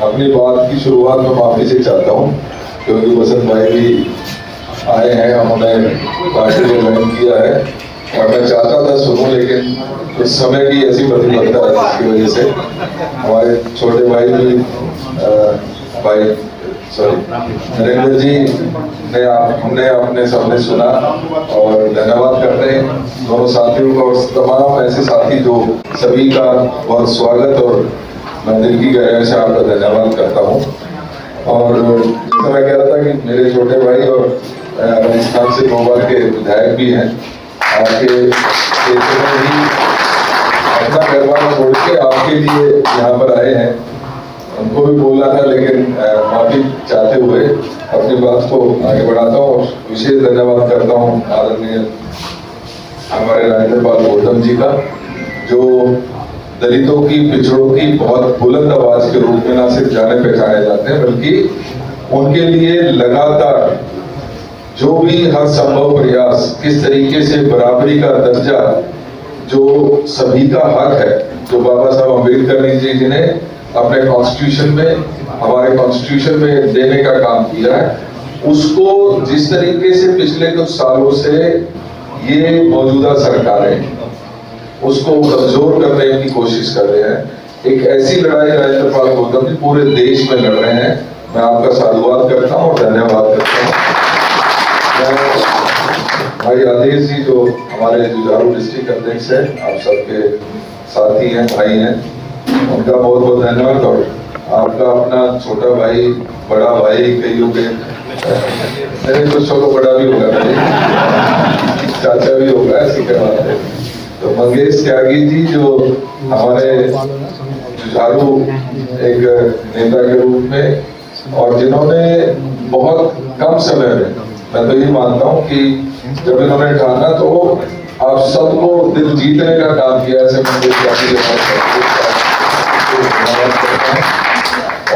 अपनी बात की शुरुआत में माफी से चाहता हूँ, क्योंकि बसंत भाई भी आए हैं, उन्होंने पार्टी को ज्वाइन किया है और मैं चाहता था सुनूं, लेकिन उस समय की ऐसी प्रतिबद्धता है जिसकी वजह से हमारे छोटे भाई भी भाई नरेंद्र जी ने हमने अपने सामने सुना और धन्यवाद करते हैं दोनों साथियों का और तमाम ऐसे साथी जो सभी का बहुत स्वागत और मैं दिल की गहराई से आपका धन्यवाद करता हूँ। और जैसा मैं कह रहा था कि मेरे छोटे भाई और राजस्थान से 2 बार के विधायक भी हैं, आपके क्षेत्र में ही अपना घर बार छोड़ के आपके लिए यहाँ पर आए हैं। उनको भी बोलना था, लेकिन माफी चाहते हुए अपनी बात को आगे बढ़ाता हूँ और विशेष धन्यवाद करता हूँ आदरणीय हमारे राज्यपाल गौतम जी का, जो दलितों की, पिछड़ों की बहुत बुलंद आवाज के रूप में न सिर्फ जाने पहचाने जाते हैं, बल्कि उनके लिए लगातार जो भी हर संभव प्रयास, किस तरीके से बराबरी का दर्जा जो सभी का हक है, जो बाबा साहब अम्बेडकर जी ने अपने कॉन्स्टिट्यूशन में, हमारे कॉन्स्टिट्यूशन में देने का काम किया है, उसको जिस तरीके से पिछले कुछ सालों से ये मौजूदा सरकारें उसको कमजोर करने की कोशिश कर रहे हैं। एक ऐसी लड़ाई राज्यपाल गौतम जी पूरे देश में लड़ रहे हैं। मैं आपका साधुवाद करता हूँ और धन्यवाद करता हूँ। भाई आदेश जी जो हमारे जुझारू डिस्ट्रिक्ट अध्यक्ष है, आप सबके साथी हैं, भाई हैं, उनका बहुत बहुत धन्यवाद। और आपका अपना छोटा भाई, बड़ा भाई, कईयों के मेरे कुछ को बड़ा भी होगा, चाचा भी होगा, ऐसी क्या बात है। तो मंगेश त्यागी जी जो हमारे जुझारू एक नेता के रूप में, और जिन्होंने बहुत कम समय में, मैं तो ये मानता हूँ कि जब इन्होंने ठाना तो आप सबको दिल जीतने का काम किया। ऐसे मंगेश त्यागी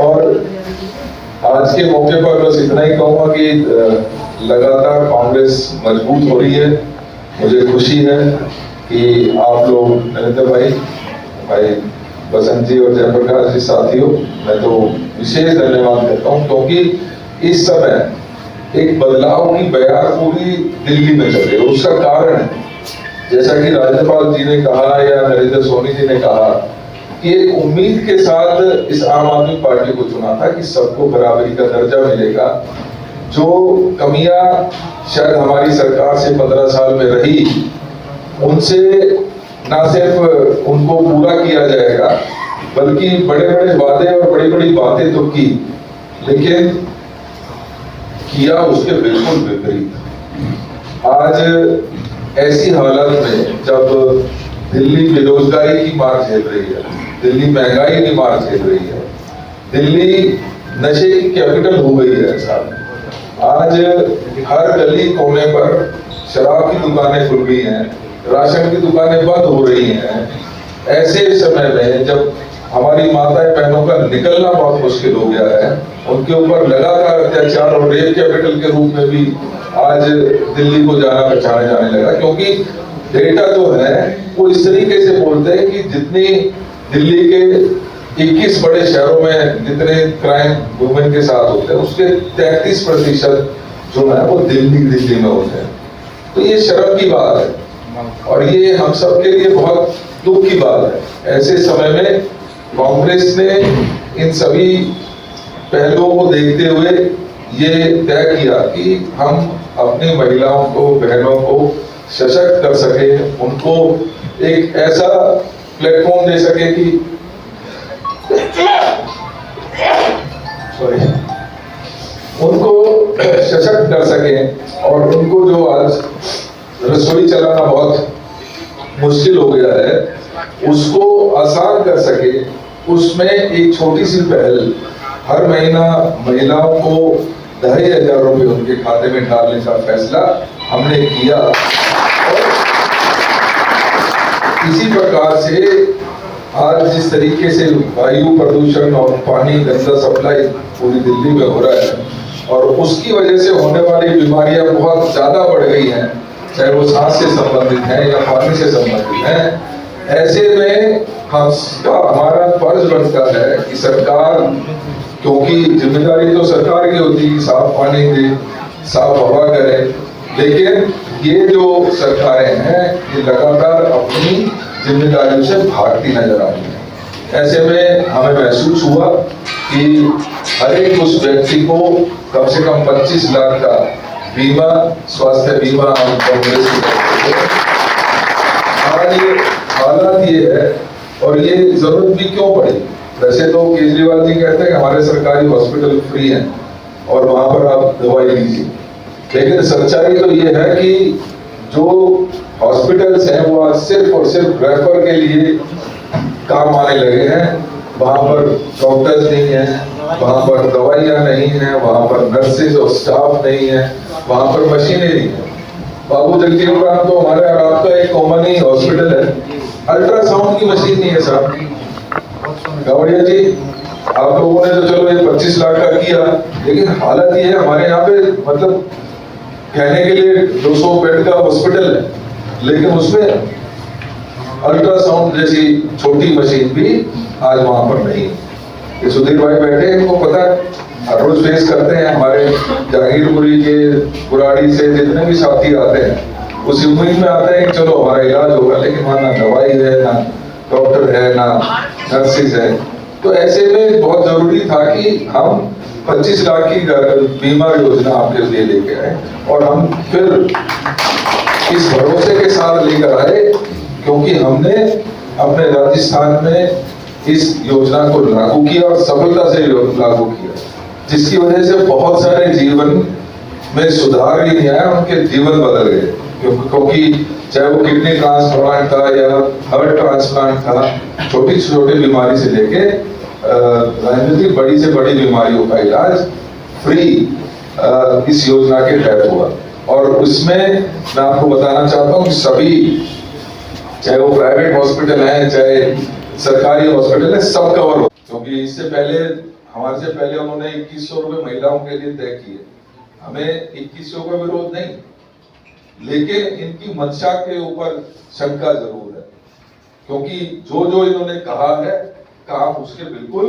और आज के मौके पर बस इतना ही कहूँगा कि लगातार कांग्रेस मजबूत हो रही है। मुझे खुशी है कि आप लोग नरेंद्र भाई बसंत जी और जयप्रकाश जी साथियों, मैं तो विशेष धन्यवाद करता हूँ, क्योंकि इस समय एक बदलाव की बयार पूरी दिल्ली में चल रही है। उसका कारण, जैसा कि राज्यपाल जी ने कहा या नरेंद्र सोनी जी ने कहा, कि एक उम्मीद के साथ इस आम आदमी पार्टी को चुना था कि सबको बराबरी का दर्जा मिलेगा। जो कमियां शायद हमारी सरकार से 15 साल में रही, उनसे ना सिर्फ उनको पूरा किया जाएगा, बल्कि बड़े बड़े वादे और बड़ी बड़ी बातें तो की, लेकिन किया उसके बिल्कुल विपरीत। आज ऐसी हालत में जब दिल्ली बेरोजगारी की मार झेल रही है, दिल्ली महंगाई की मार झेल रही है, दिल्ली नशे की कैपिटल हो गई है साहब। आज हर गली कोने पर शराब की दुकानें खुल गई हैं, राशन की दुकानें बंद हो रही हैं। ऐसे समय में जब हमारी माताएं बहनों का निकलना बहुत मुश्किल हो गया है, उनके ऊपर लगातार अत्याचार और रेप कैपिटल के रूप में भी आज दिल्ली को जाना पहचाने जाने लगा। क्योंकि डेटा जो है वो इस तरीके से बोलते हैं कि जितनी दिल्ली के 21 बड़े शहरों में जितने क्राइम वुमेन के साथ होते हैं, उसके 33% जो है वो दिल्ली में होते हैं। तो ये शर्म की बात है और ये हम सब के लिए बहुत दुख की बात है। ऐसे समय में कांग्रेस ने इन सभी पहलुओं को देखते हुए ये तय किया कि हम अपनी महिलाओं को, बहनों को सशक्त कर सके, उनको एक ऐसा प्लेटफॉर्म दे सके कि उनको सशक्त कर सके और उनको जो आज रसोई चलाना बहुत मुश्किल हो गया है, उसको आसान कर सके। उसमें एक छोटी सी पहल, हर महीना महिलाओं को 2500 रुपए उनके खाते में डालने का फैसला हमने किया। और इसी प्रकार से आज जिस तरीके से वायु प्रदूषण और पानी गंदा सप्लाई पूरी दिल्ली में हो रहा है और उसकी वजह से होने वाली बीमारियां बहुत ज्यादा बढ़ गई हैं, चाहे वो सांस से संबंधित है या पानी से संबंधित है। ऐसे में हमारा फर्ज बनता है कि सरकार, क्योंकि जिम्मेदारी तो सरकार की होती है, साफ पानी दे, साफ हवा करे, लेकिन ये जो सरकारें हैं ये लगातार अपनी जिम्मेदारियों से भागती नजर आ रही है। ऐसे में हमें महसूस हुआ कि हर एक उस व्यक्ति को कम से कम 25 लाख का बीमा, स्वास्थ्य बीमा हम कांग्रेस की तरफ से। आज हालात ये है, और ये जरूरत भी क्यों पड़ी? वैसे तो केजरीवाल जी कहते हैं कि हमारे सरकारी हॉस्पिटल फ्री हैं और वहां पर आप दवाई लीजिए, लेकिन सच्चाई तो ये है कि जो हॉस्पिटल्स हैं वो आज सिर्फ और सिर्फ रेफर के लिए काम आने लगे हैं। वहां पर डॉक्टर्स नहीं है, वहां पर दवाइयां नहीं है, वहां पर नर्सेज और स्टाफ नहीं है, वहां पर मशीनरी है। बाबू जगजीवन राम तो हमारे और आपका एक कॉमन ही हॉस्पिटल है, अल्ट्रासाउंड की मशीन नहीं है साहब। गवड़िया जी, आप लोगों ने तो चलो ये 25 लाख का किया, लेकिन हालत ये है हमारे यहाँ पे, मतलब कहने के लिए 200 बेड का हॉस्पिटल है, लेकिन उसमें अल्ट्रासाउंड जैसी छोटी मशीन भी आज वहां पर नहीं है। ये सुधीर भाई बैठे हैं, इनको पता है, हर रोज फेस करते हैं। हमारे जहांगीरपुरी के बुराड़ी से जितने भी साथी आते हैं उस उम्मीद में आते हैं कि चलो हमारा इलाज होगा, लेकिन वहां ना दवाई है, ना डॉक्टर है, ना नर्सिस है। तो ऐसे में बहुत जरूरी था कि हम 25 लाख की बीमा योजना आपके लिए लेके आए, और हम फिर इस भरोसे के साथ लेकर आए क्योंकि हमने अपने राजस्थान में इस योजना को लागू किया और सफलता से लागू किया, जिसकी वजह से बहुत सारे जीवन में सुधार ही नहीं आया, उनके जीवन बदल गए। क्योंकि चाहे वो किडनी ट्रांसप्लांट था या हार्ट ट्रांसप्लांट था, छोटी से छोटी बीमारी से लेके राजनीतिक बड़ी से बड़ी बीमारियों का इलाज फ्री इस योजना के तहत हुआ। और उसमें मैं आपको बताना चाहता हूँ कि सभी, चाहे वो प्राइवेट हॉस्पिटल है चाहे सरकारी हॉस्पिटल है, सब कवर हो। क्योंकि इससे पहले, हमारे से पहले उन्होंने 2100 रुपए महिलाओं के लिए तय किए। हमें 2100 का विरोध नहीं, लेकिन इनकी मंशा के ऊपर शंका जरूर है, क्योंकि जो जो इन्होंने कहा है काम उसके बिल्कुल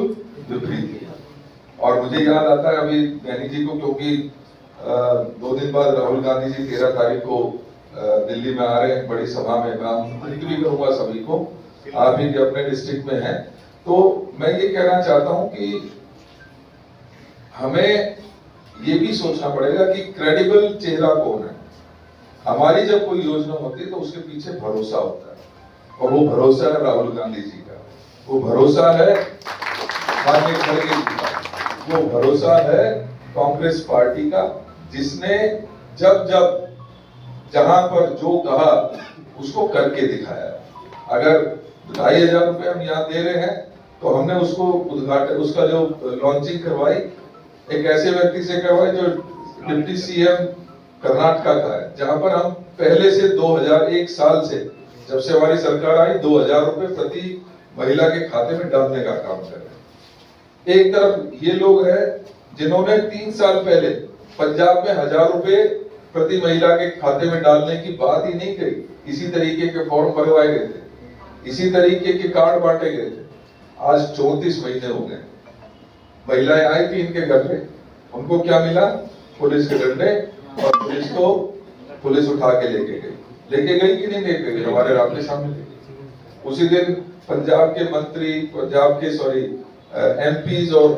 विपरीत है। और मुझे याद आता है अभी नैनी जी को, क्योंकि 2 दिन बाद राहुल गांधी जी 13 तारीख को दिल्ली में आ रहे हैं बड़ी सभा में। मैं आमंत्रित भी करूंगा सभी को, आप ही अपने डिस्ट्रिक्ट में हैं। तो मैं ये कहना चाहता हूं कि हमें ये भी सोचना पड़ेगा कि क्रेडिबल चेहरा कौन है। हमारी जब कोई योजना होती है तो उसके पीछे भरोसा होता है, और वो भरोसा है राहुल गांधी जी का, वो भरोसा है माननीय खड़गे जी का, वो भरोसा है कांग्रेस पार्टी का, जिसने जब जब जहां पर जो कहा उसको करके दिखाया। अगर 2500 रुपए हम यहाँ दे रहे हैं तो हमने उसको उद्घाटन, उसका जो लॉन्चिंग करवाई एक ऐसे व्यक्ति से करवाई जो डिप्टी सीएम कर्नाटका का है, जहां पर हम पहले से 2001 साल से, जब से हमारी सरकार आई, 2000 रुपए प्रति महिला के खाते में डालने का काम कर रहे हैं। एक तरफ ये लोग हैं जिन्होंने 3 साल पहले पंजाब में 1000 रुपए प्रति महिला के खाते में डालने की बात ही नहीं कही। इसी तरीके के फॉर्म भरवाए गए थे, इसी तरीके के कार्ड बांटे गए थे। आज 34 महीने हो गए, महिलाएं आई थी इनके घर में, उनको क्या मिला? पुलिस के डंडे, और पुलिस उठा के लेके गई कि नहीं लेके गई? हमारे आपके सामने। उसी दिन पंजाब के मंत्री, पंजाब के एमपीज और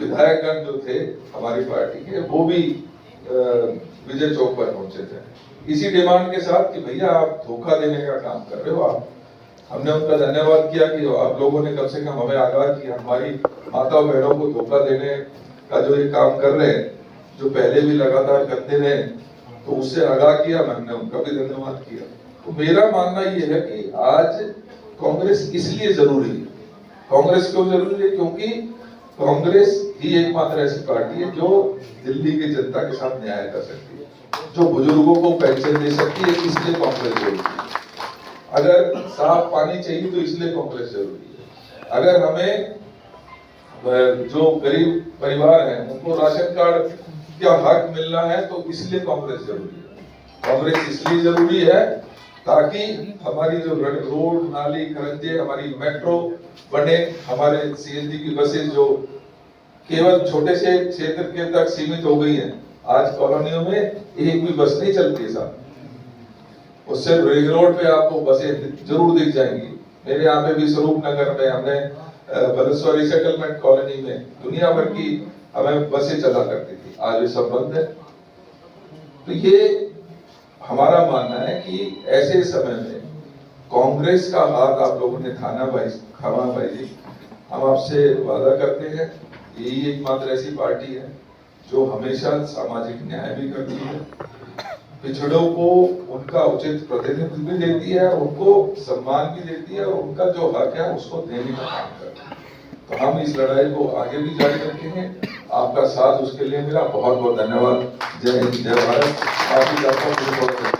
विधायकगण जो थे हमारी पार्टी के, वो भी विजय चौक पर पहुंचे थे इसी डिमांड के साथ कि भैया आप धोखा देने का काम कर रहे हो। आप, हमने उनका धन्यवाद किया कि आप लोगों ने कम से कम हमें आगाह किया, हमारी माता बहनों को धोखा देने का जो ये काम कर रहे हैं, जो पहले भी लगातार करते रहे, तो उससे आगाह किया, हमने उनका भी धन्यवाद किया। तो मेरा मानना ये है कि आज कांग्रेस इसलिए जरूरी है। कांग्रेस क्यों जरूरी है? क्योंकि कांग्रेस ही एकमात्र ऐसी पार्टी है जो दिल्ली की जनता के साथ न्याय कर सकती है, जो बुजुर्गों को पेंशन दे सकती है, इसलिए कांग्रेस जरूरी है। अगर साफ पानी चाहिए तो इसलिए कांग्रेस जरूरी है। अगर हमें जो गरीब परिवार हैं उनको राशन कार्ड का हक मिलना है तो इसलिए कांग्रेस जरूरी है। कांग्रेस इसलिए जरूरी है ताकि हमारी जो रोड नाली खरंजे, हमारी मेट्रो बने, हमारे सीएनजी की बसें जो केवल छोटे से क्षेत्र के तक सीमित हो गई हैं, आज कॉलोनियों में एक भी बस नहीं चलती है साहब। उससे रिंग रोड पे आपको बसें जरूर दिख जाएंगी। मेरे यहाँ पे भी स्वरूप नगर में हमने बलस्वरी सेटलमेंट कॉलोनी में दुनिया भर की हमें बसें चला करती थी, आज ये सब बंद है। तो ये हमारा मानना है कि ऐसे समय में कांग्रेस का हाथ आप लोगों ने थाना भाई खमा भाई जी, हम आपसे वादा करते हैं, यही एकमात्र ऐसी पार्टी है जो हमेशा सामाजिक न्याय भी करती है, पिछड़ों को उनका उचित प्रतिनिधित्व भी देती है, उनको सम्मान भी देती है और उनका जो हक है उसको देने का काम करती है। तो हम इस लड़ाई को आगे भी जारी रखेंगे। आपका साथ उसके लिए मेरा बहुत बहुत धन्यवाद। जय हिंद, जय भारत। आपकी